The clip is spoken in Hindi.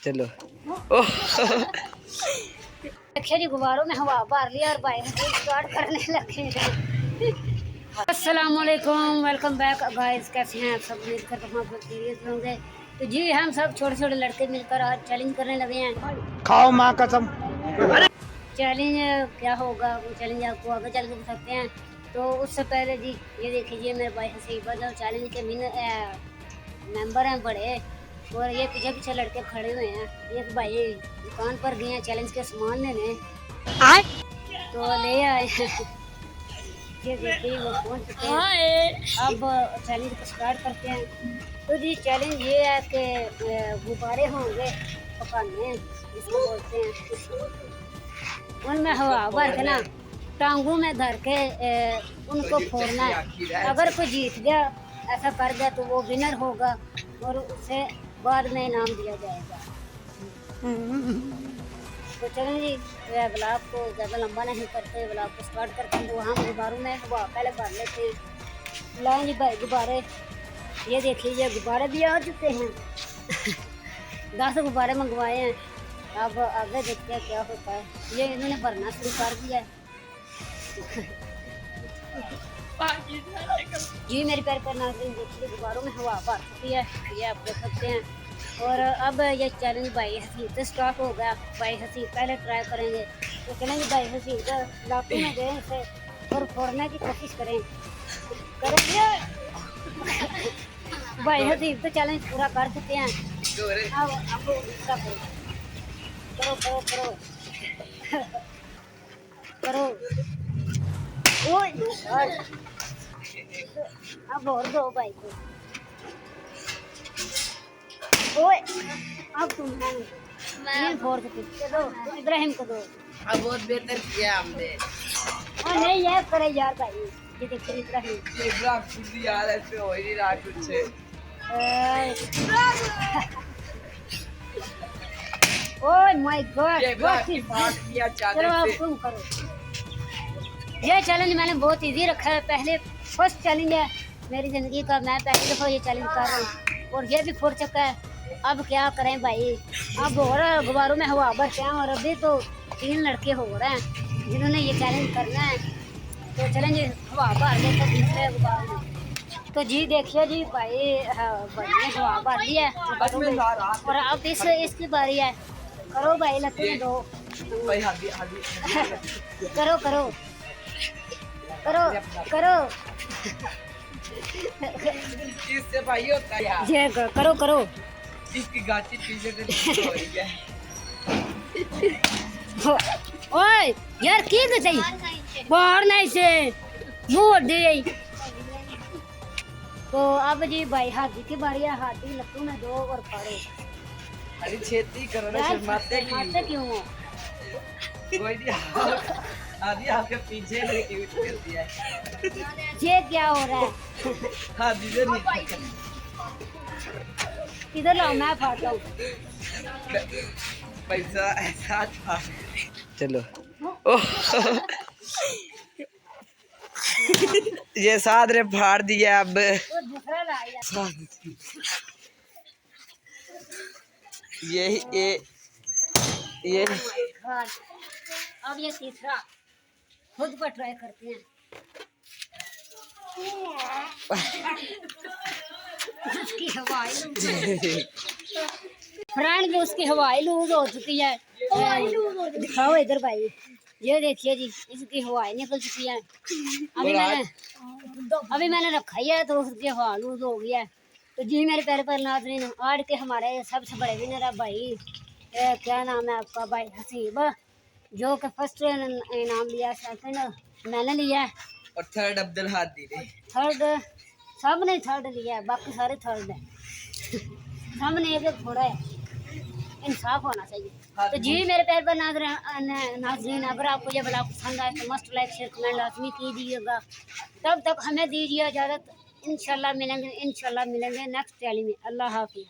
चलो। अच्छा जी, गुब्बारों में हवा भर लिया और भाई स्टार्ट करने लगे। अस्सलाम वालेकुम, वेलकम बैक गाइस। कैसे हैं आप सब? उम्मीद करता हूँ आप लोग खैरियत से होंगे। तो जी हम सब छोटे छोटे लड़के मिलकर आज चैलेंज करने लगे हैं। खाओ माँ कसम। चैलेंज क्या होगा वो चैलेंज आपको आगे चल के बताते हैं। तो उससे पहले जी ये देखिए मेरे भाई हसीब जो चैलेंज के मेंबर हैं बड़े, और ये पीछे पीछे लड़के खड़े हुए हैं। एक भाई दुकान पर गए हैं चैलेंज के सामान लेने, तो ले आए। ये देखिए वो पहुंच चुके हैं। अब चैलेंज को स्टार्ट करते हैं। तो जी चैलेंज ये है कि गुब्बारे होंगे पकाने जिसको बोलते हैं, उनमें हवा भर के ना टांगों में धर के उनको फोड़ना है। अगर कोई जीत गया, ऐसा कर गया, तो वो विनर होगा और उसे बाद में इनाम दिया जाएगा। तो चलें जी, ब्लॉग को ज़्यादा लंबा नहीं करते, ब्लॉग को स्टार्ट करते हैं। तो हम गुब्बारों में हवा पहले भर लेते हैं। लाएं जी भाई गुब्बारे, ये देखिए ये गुब्बारे भी आ चुके हैं। 10 गुब्बारे मंगवाए हैं। अब आगे देखते हैं क्या होता है। ये इन्होंने भरना शुरू कर दिया है। जी मेरे पैर पर नाज़रीन देखिए गुब्बारों में हवा भर चुकी है, ये आप देख सकते हैं। और अब ये चैलेंज भाई हसीब से स्टार्ट हो गया। भाई हसीब पहले ट्राई करेंगे। तो चलेंगे भाई हसीब लातों में गए इसे और फोड़ने की कोशिश करेंगे। भाई हसीब तो चैलेंज पूरा कर चुके हैं। अब दूसरा करो करो करो करो करो। ओए अब और दो भाई को। ओए अब तुम मैं फोड़ के दो, इब्राहिम को दो। अब बहुत बेहतर किया हमने। और नहीं ये करे यार भाई, ये देखिए इब्राहिम यार ऐसे हो ही नहीं रहा कुछ। ओह माय गॉड, चलो अब तुम करो। ये चैलेंज मैंने बहुत इजी रखा है, पहले फर्स्ट चैलेंज है मेरी ज़िंदगी का। मैं पहली दफ़ा ये चैलेंज कर रहा हूँ और ये भी फुट चुका है। अब क्या करें भाई, अब और गुब्बारों में हवा भर के हैं और अभी तो 3 लड़के हो रहे हैं जिन्होंने ये चैलेंज करना है। तो चैलेंज हवा भर लेते दूसरे गुब्बारों में। तो जी देखिए जी भाई ने हवा भर ली है और अब इसकी बारी है। करो भाई लगे दो। करो करो करो करो। इससे भाई होता है यार। ये करो करो। इसकी गाची पीछे से हो रही है। ओए यार की गई बाहर नहीं से मुंह दे। तो अब जी भाई हाथी की बारी है। हाथी लट्टू में दो और फाड़ो। अरे छेती करो ना, शर्माते क्यों हो? कोई नहीं, आधी आपके पीछे लेके चलती है। ये क्या हो रहा है? हाँ दीदी नहीं किधर लाओ, मैं फाड़ता हूँ। पैसा ऐसा था। चलो। ये साथ रे फाड़ दिया। अब ये अब ये तीसरा खुद पर ट्राई करते हैं। उसकी हवाई फ्रेंड उसकी हवाई लूज हो चुकी है। दिखाओ इधर भाई, ये देखिए जी इसकी हवाई निकल चुकी है। अभी मैंने रखा ही है तो उसकी हवा लूज हो गई है। तो जी मेरे प्यारे पर नाज़रीन, आज के हमारे सबसे बड़े विनर है भाई क्या नाम है आपका? भाई हसीब, जो कि फर्स्ट इनाम लिया, सेकंड मैंने लिया और थर्ड अब्दुल हादी ने। थर्ड सब ने थर्ड लिया है, बाकी सारे थर्ड है। सामने एक थोड़ा है, इंसाफ होना चाहिए। तो जी मेरे प्यार पर नाज़रीन, अगर आपको ये ब्लॉग पसंद आए तो मस्ट लाइक शेयर कमेंट लाजमी कीजिएगा। तब तक हमें दीजिए इजाज़त। इंशाल्लाह मिलेंगे नेक्स्ट चैलेंज में। अल्लाह हाफिज़।